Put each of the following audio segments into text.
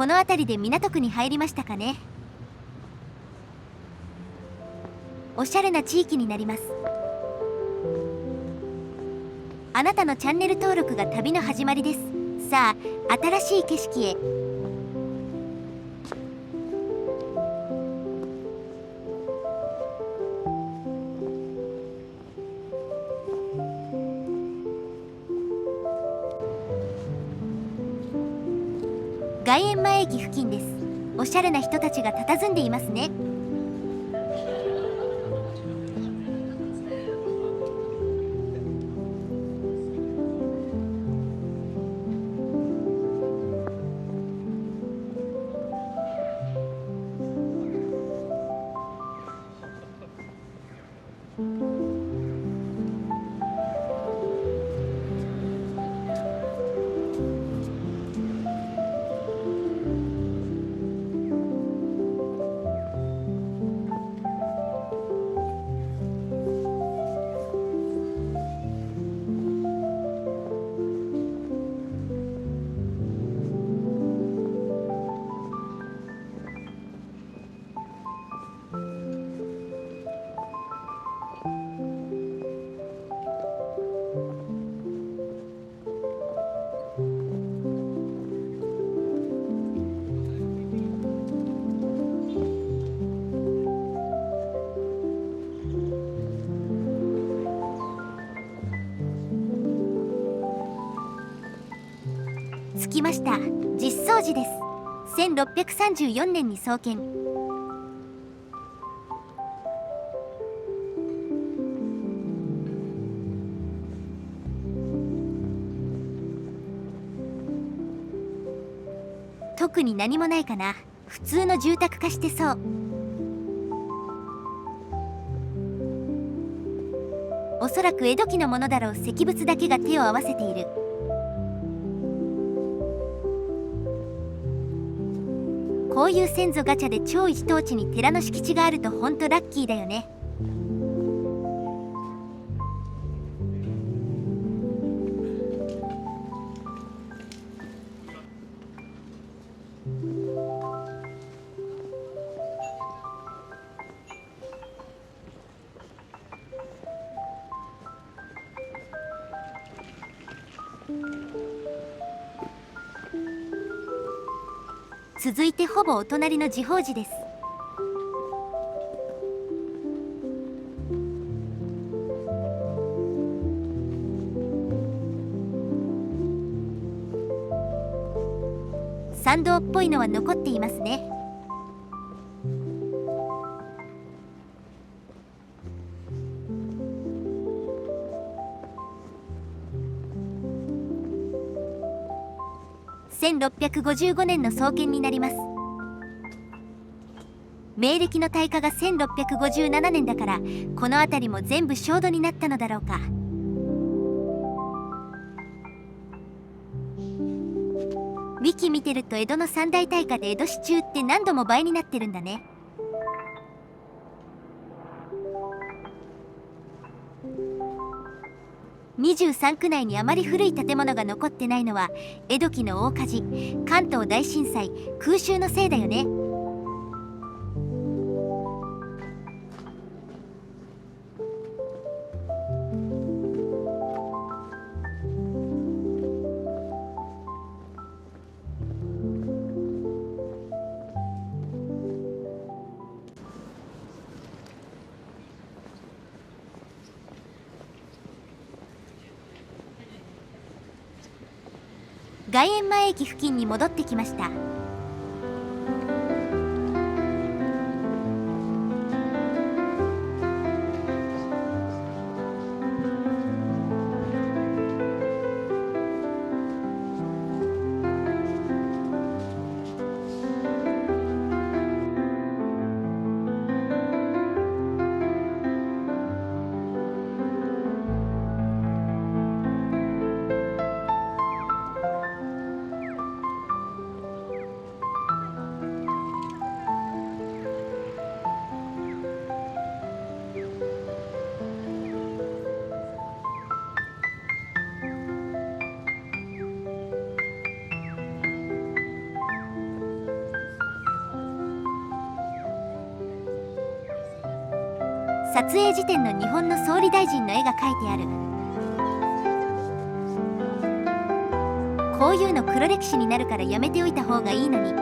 この辺りで港区に入りましたかね。おしゃれな地域になります。あなたのチャンネル登録が旅の始まりです。さあ、新しい景色へ。外苑前駅付近です。おしゃれな人たちが佇んでいますね。着きました。実相寺です。1634年に創建。特に何もないかな。普通の住宅化してそう。おそらく江戸期のものだろう。石仏だけが手を合わせている。こういう先祖ガチャで超一等地に寺の敷地があるとほんとラッキーだよね。続いてほぼお隣の慈宝寺です。参道っぽいのは残っていますね。1655年の創建になります。明暦の大火が1657年だから、この辺りも全部焦土になったのだろうか。ウィキ見てると江戸の三大大火で江戸市中って何度も倍になってるんだね。23区内にあまり古い建物が残ってないのは江戸期の大火事、関東大震災、空襲のせいだよね。外苑前駅付近に戻ってきました。撮影時点の日本の総理大臣の絵が描いてある。こういうの黒歴史になるからやめておいた方がいいのに。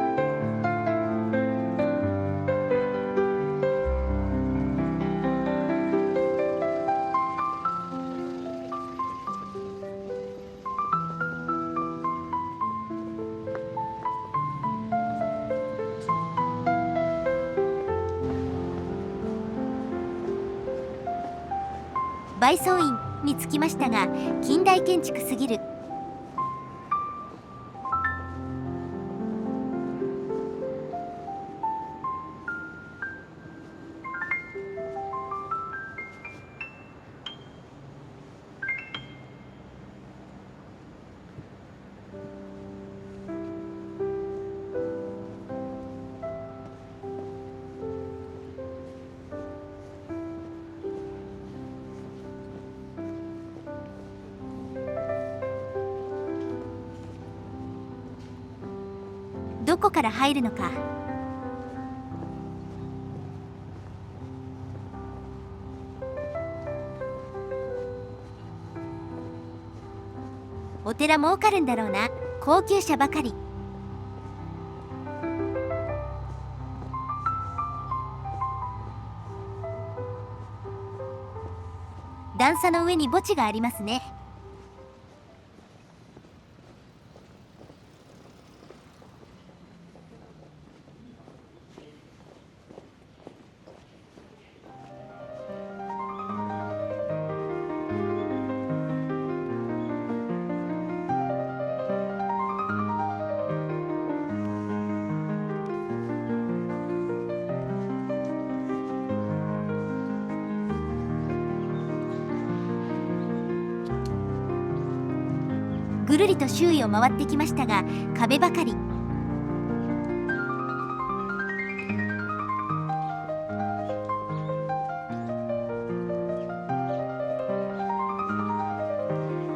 梅草院に着きましたが、近代建築すぎる。どこから入るのか。お寺儲かるんだろうな、高級車ばかり。段差の上に墓地がありますね。ぐるりと周囲を回ってきましたが、壁ばかり。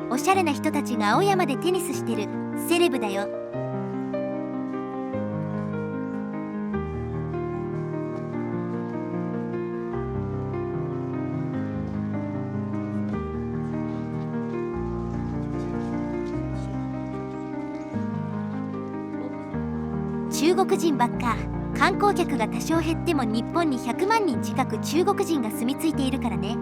おしゃれな人たちが青山でテニスしてる。セレブだよ。中国人ばっか。観光客が多少減っても日本に100万人近く中国人が住み着いているからね。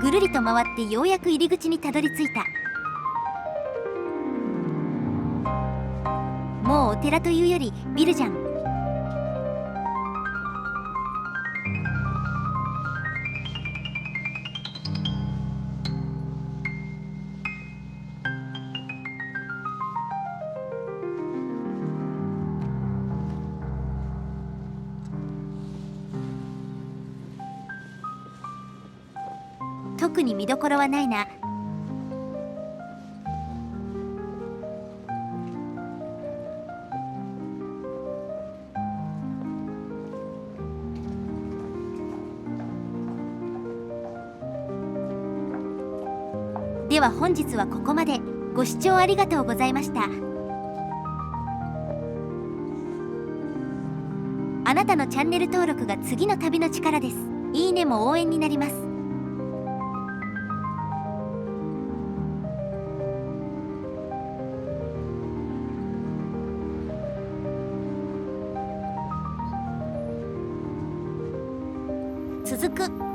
ぐるりと回ってようやく入り口にたどり着いた。もうお寺というよりビルじゃん。特に見どころはないな。では本日はここまで。ご視聴ありがとうございました。あなたのチャンネル登録が次の旅の力です。いいねも応援になります。続く。